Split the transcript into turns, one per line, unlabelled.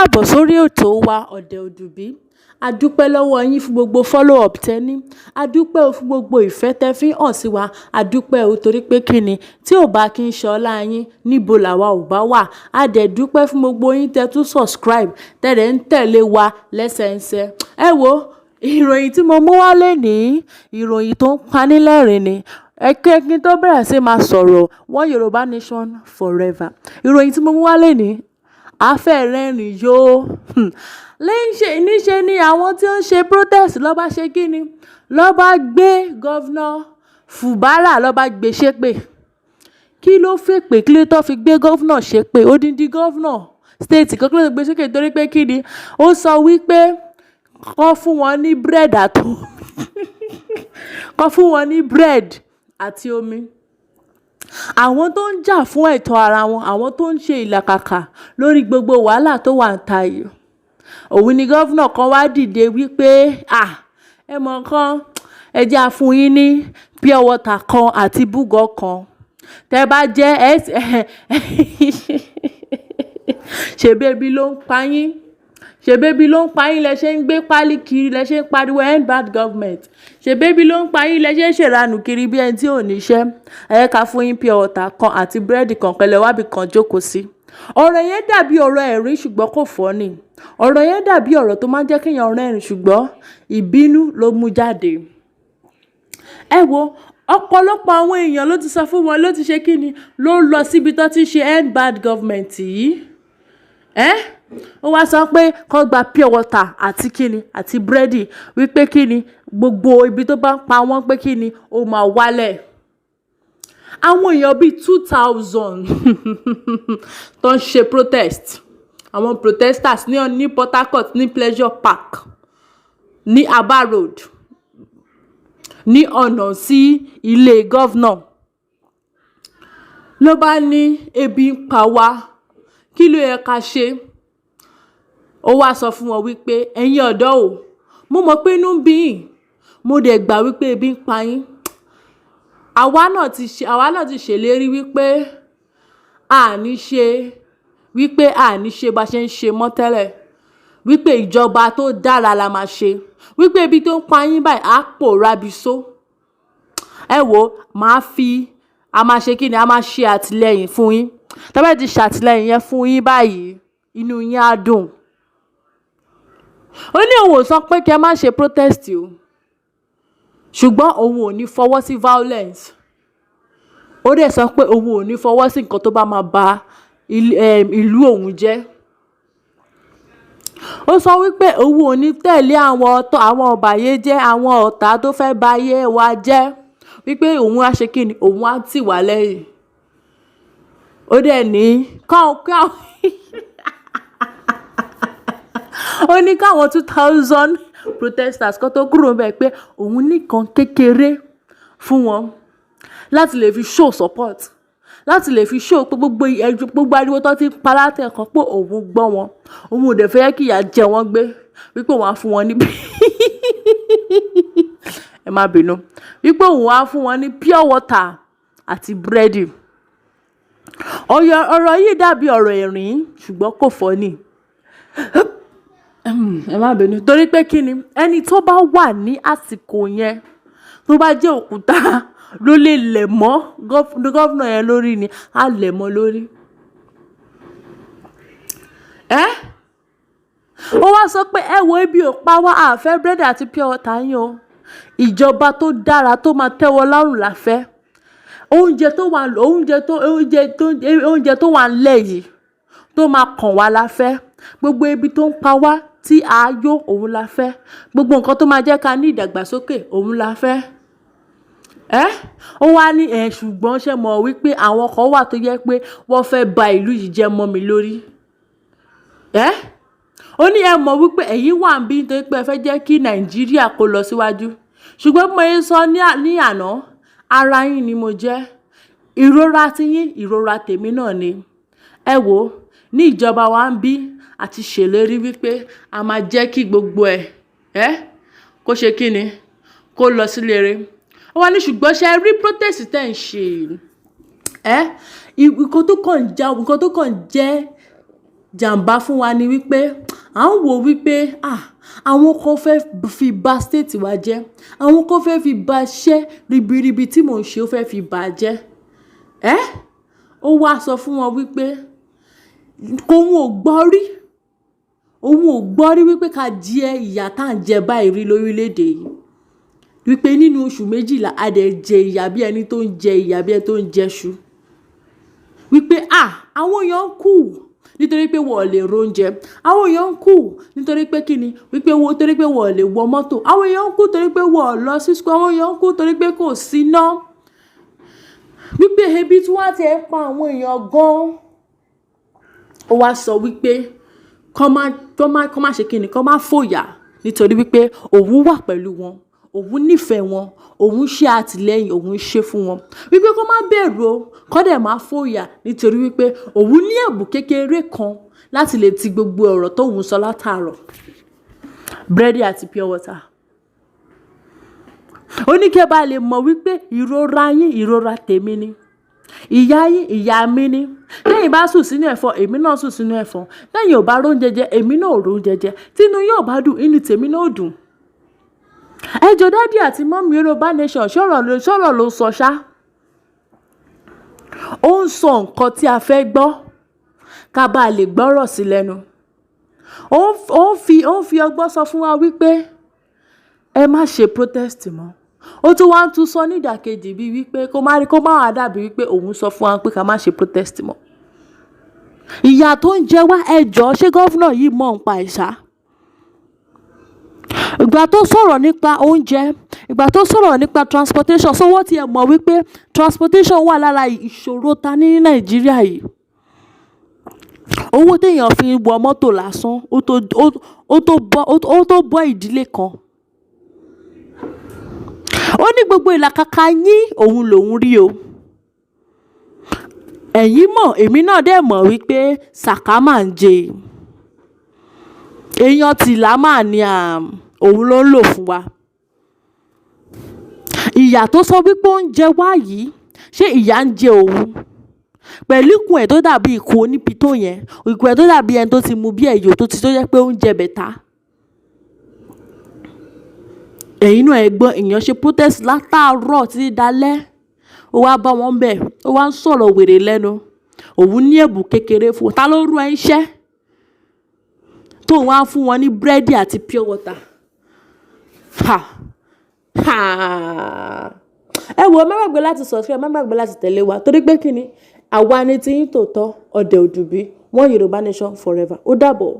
káàbọ̀ sórí ètò wa ọ̀dẹ̀ òdùbí. A dúpẹ́ lọ́wọ́ yín fún gbogbo follow up tẹ́ní. A dúpẹ́ fún gbogbo ìfẹ́ tẹ́ fi hàn sí wa. A dúpẹ́ o torí pé kíni tí ò bá kí n ṣọlá yín níbo làwa ò bá wà. A dẹ̀ dúpẹ́ fún gbogbo yín tẹ́ tún subscribe tẹ́lẹ̀ ń tẹ̀lé wa lẹ́sẹẹsẹ. Ẹ wo ìròyìn tí mo mú wá lénìí, ìròyìn tó ń panilẹ́rìn ni. Kí n tó bẹ̀rẹ̀ sí máa sọ̀rọ̀ One Yorùbá Nation forever. Ìròyìn tí mo mú wá lénìí, afẹ́rẹ́rìn yóò níṣe ni àwọn tí ó ń ṣe protest ló bá ṣe kí ni ló bá gbé gọ́vnà Fubara ló bá gbé ṣépè. Kí ló fèpè kí ló tó fi gbé gọ́vnà ṣépè? Odindi gọ́vnà state kan kí ló gbé ṣépè torí pé kí ni ó sọ wípé kọ́ fún wọn ní bread àti omi kọ́ fún wọn ní bread àti omi. Àwọn tó ń jà fún ẹ̀tọ́ ara wọn, àwọn tó ń ṣe ìlàkàkà lórí gbogbo wàhálà tó wà ń ta yìí. Òun ni gọ́vnà kan wá dìde wípé ẹ mọ̀ nǹkan, ẹ jẹ́ á fún yín ní pure water kan àti búgọ̀ kan. Tẹ́ bá jẹ́ ṣèbébi ló ń pa yín. Ṣèbébi ló ń pa yín lẹ ṣe ń gbé pálí kiri lẹ ṣe ń pariwo end bad government. Ṣèbébi ló ń pa yín lẹ ṣe ń ṣèranù kiri bí ẹni tí ò níṣẹ́. Ẹ ká fún yín pure water kan àti búrẹ́dì kan pẹ̀lẹ́ wábì kan jókòó sí. Ọ̀rọ̀ yẹn dàbí ọ̀rọ̀ ẹ̀rín ṣùgbọ́n kò funny. Ọ̀rọ̀ yẹn dàbí ọ̀rọ̀ tó máa ń jẹ́ kéèyàn rẹ́rìn ṣùgbọ́n ìbínú ló mú jáde. Ẹ wo ọ̀pọ̀lọpọ̀ àwọn èèyàn ló ti sọ fún wọn ló ti ṣe kí ni ló lọ síbi tó ti ṣe end bad government yìí. Ó wá sọ pé kó gba pure water àti kíni àti búrẹ́dì wípé kíni gbogbo ibi tó bá ń pa wọ́n pé kíni ó máa wálẹ̀. Àwọn èèyàn bíi 2000 tó ń ṣe protest. Àwọn protesters ní Port Harcourt ní Pleasure Park ní Aba Road ní ọ̀nà sí ilé gọ́vnà. Ló bá ní ebi ń pa wá, kí ló yẹ ká ṣe? Ó wá sọ fún wọn wípé ẹ̀yin ọ̀dọ́ o, mo mọ̀ pé inú ń bí yín, mo dẹ̀ gbà wípé ebi ń pa yín. Àwa náà ti ṣèlérí wípé àní ṣe bá ṣe ń ṣe mọ́ tẹ́lẹ̀. Wípé ìjọba tó dára la máa ṣe. Wípé ibi tó ń pa yín báyìí á pòórá bí só. Ẹ wo a máa ṣe kí ni a máa ṣe àtìlẹ́yìn fún yín. Tá bá ti ṣàtìlẹ́yìn yẹn fún yín báyìí, inú yín á dùn. Ó ní òun ò sọ pé kí ẹ má ṣe protest o. Ṣùgbọ́n òun ò ní fọwọ́ sí violence. Ó dẹ̀ sọ pé òun ò ní fọwọ́ sí nǹkan tó bá máa ba ìlú òun jẹ́. Ó sọ wípé òun ò ní tẹ̀lé àwọn ọ̀bàyéjẹ́, àwọn ọ̀tá tó fẹ́ ba ayé wa jẹ́. Wípé òun á ṣe kí ni òun á tì wá lẹ́yìn. Ó dẹ̀ ní ó ní káwọn 2000 protesters kan tó kúrò ńbẹ̀ pé òun nìkan kékeré fún wọn láti lè fi show support, láti lè fi show pé gbogbo ariwo tó ti pa látẹ̀kọ́ pé òun gbọ́ wọn. Òun ò dẹ̀ fẹ́ kí ìyà jẹ wọ́n gbé wípé òun á fún wọn ní ẹ má bínú wípé òun á fún wọn ní pure water àti búrẹ́dì. Ọ̀rọ̀ yìí dàbí ọ̀rọ̀ ẹ̀rín ṣùgbọ́n kò funny. Ẹ má bínú torí pé kí ni ẹni tó bá wà ní àsìkò yẹn tó bá jẹ́ òkúta ló lè lẹ̀ mọ́ gọ́vnà yẹn lórí ni á lẹ̀ mọ́ lórí. Ó wá sọ pé ẹ wo ebi ò pa wá, a fẹ́ búrẹ́dì àti pure water yín o. Ìjọba tó dára tó máa tẹ́wọ́ lọ́rùn la fẹ́. Oúnjẹ tó wà ńlẹ̀ yìí tó máa kàn wá la fẹ́. Gbogbo ebi tó ń pa wá tí a yó òun la fẹ́. Gbogbo nǹkan tó máa jẹ́ ká ní ìdàgbàsókè òun la fẹ́. Ó wá ní ṣùgbọ́n ṣé mọ̀ wípé àwọn kan wà tó yẹ pé wọ́n fẹ́ ba ìlú yìí jẹ́ mọ́ mi lórí. Ó ní ẹ mọ̀ wípé ẹ̀yin wà ń bí nítorí pé ẹ fẹ́ jẹ́ kí Nàìjíríà kó lọ síwájú. Ṣùgbọ́n mo yẹ sọ ní àná, ara yín ni mo jẹ́. Ìrora ti yín, ìrora tèmi náà ni. Ẹ wo ní ìjọba wa ń bí àti ṣèlérí wípé a máa jẹ́ kí gbogbo kó ṣe kí ni kó lọ sílere. Ó wá ní ṣùgbọ́n ṣe rí protest tẹ́ ń ṣe nǹkan tó kàn jẹ́ jàǹbá fún wa ni wípé à ń wò wípé àwọn kan fẹ́ fi bà state wa jẹ́, àwọn kan fẹ́ fi bà iṣẹ́ ribiribi tí mò ń ṣe ó fẹ́ fi bà jẹ́. Ó wá sọ fún wọn wípé òun ò gbọ́ rí wípé ká jẹ ìyà tá à ń jẹ báyìí rí lórílẹ̀‐èdè yìí, wípé nínú oṣù 12 a dẹ̀ jẹ ìyà bí ẹni tó ń jẹ ìyà bí ẹni tó ń jẹṣu, wípé àwọn èèyàn ń kú nítorí pé wọ́n lè róúnjẹ, àwọn èèyàn ń kú nítorí pé kíni, wípé torí pé wọ́n lè wọ mọ́tò, àwọn èèyàn ń kú torí pé wọ́n lọ sí school, àwọn èèyàn ń kú torí pé kò síná, wípé ebi tí wọ́n ti ẹ̀ pa àwọn èèyàn gan-an. Ó wá sọ wípé kọ́ má ṣe kíni, kọ́ má fòyà nítorí wípé òun wà pẹ̀lú wọn, òun nífẹ̀ẹ́ wọn, òun ṣe àtìlẹ́yìn, òun ṣe fún wọn, wípé kọ́ má bẹ̀rù o, kọ́ dẹ̀ má fòyà nítorí wípé òun ní ẹ̀bùn kékeré kan láti lè ti gbogbo ọ̀rọ̀ tóun sọ látàárọ̀. Breadi àti pure water. Ó ní kẹ́ bá lè mọ̀ wípé ìrora yín ìrora tèmi ni, ìyà yín ìyà mi ni. Lẹ́yìn bá sùn sínú ẹ̀fọn, èmi náà sùn sínú ẹ̀fọn. Lẹ́yìn ò bá róúnjẹ jẹ, èmi náà ò róúnjẹ jẹ. Tínú yóò bá dùn, inú tèmi náà ò dùn. Ẹjọ́ dádì àti mọ́mí Yorùbá nation sọ̀rọ̀ ló sọ ṣá. Ó ń sọ nǹkan tí a fẹ́ gbọ́ ká bá lè gbọ́rọ̀ sí lẹ́nu. Ó ń fi ọgbọ́n sọ fún wa wípé ẹ má ṣe protest mọ́. Ó tún wá ń tún sọ ní ìdàkejì bíi wípé kó má wá dàbí wípé òun sọ fún wa pé ká má ṣe protest mọ́. Ìyà tó ń jẹ wá, ẹjọ́ ṣé gọ́vnà yìí mọ̀ nípa ìṣá? Ìgbà tó sọ̀rọ̀ nípa oúnjẹ, ìgbà tó sọ̀rọ̀ nípa transportation, so wọ́n ti ẹ̀ mọ̀ wípé transportation wà lára ìṣòro ta ní Nàìjíríà yìí. Owó téèyàn fi wọ mọ́tò lásán ó tó bọ́ ìdílé kan. Ó ní gbogbo ìlàkàkà yín òun lòun rí o. Ẹ̀yin mọ̀, èmi náà dẹ̀ mọ̀ wípé sàká máa ń jẹ. Èèyàn tìlá máa ní òun ló ń lò fún wa. Ìyà tó sọ wípé ó ń jẹ wá yìí, ṣé ìyà ń jẹ òun? Pẹ̀lú ikùn ẹ̀ tó dàbí ikùn onípitó yẹn, ikùn ẹ̀ tó dàbí ẹni tó ti mu bí ẹ̀yọ̀ tó jẹ́ pé ó ń jẹ bẹ̀tà. Ẹ̀yin náà ẹ gbọ́, èèyàn ṣe protest látàárọ̀ títí dalẹ́, ó wá bá wọn bẹ̀, ó wá ń sọ̀rọ̀ wèrè lẹ́nu. Òun ní ẹ̀bùn kékeré fún wọn. Ta ló rú ẹ iṣẹ́ tó wá fún wọn ní breadi àti pure water? Ẹ wo, má gbàgbé láti subscribe, má gbàgbé láti tẹ̀lé wa torí pé kíni, àwa ni tiyín tòótọ́, ọ̀dẹ̀ òdùbí, one Yorùbá nation forever. Ó dàbọ̀.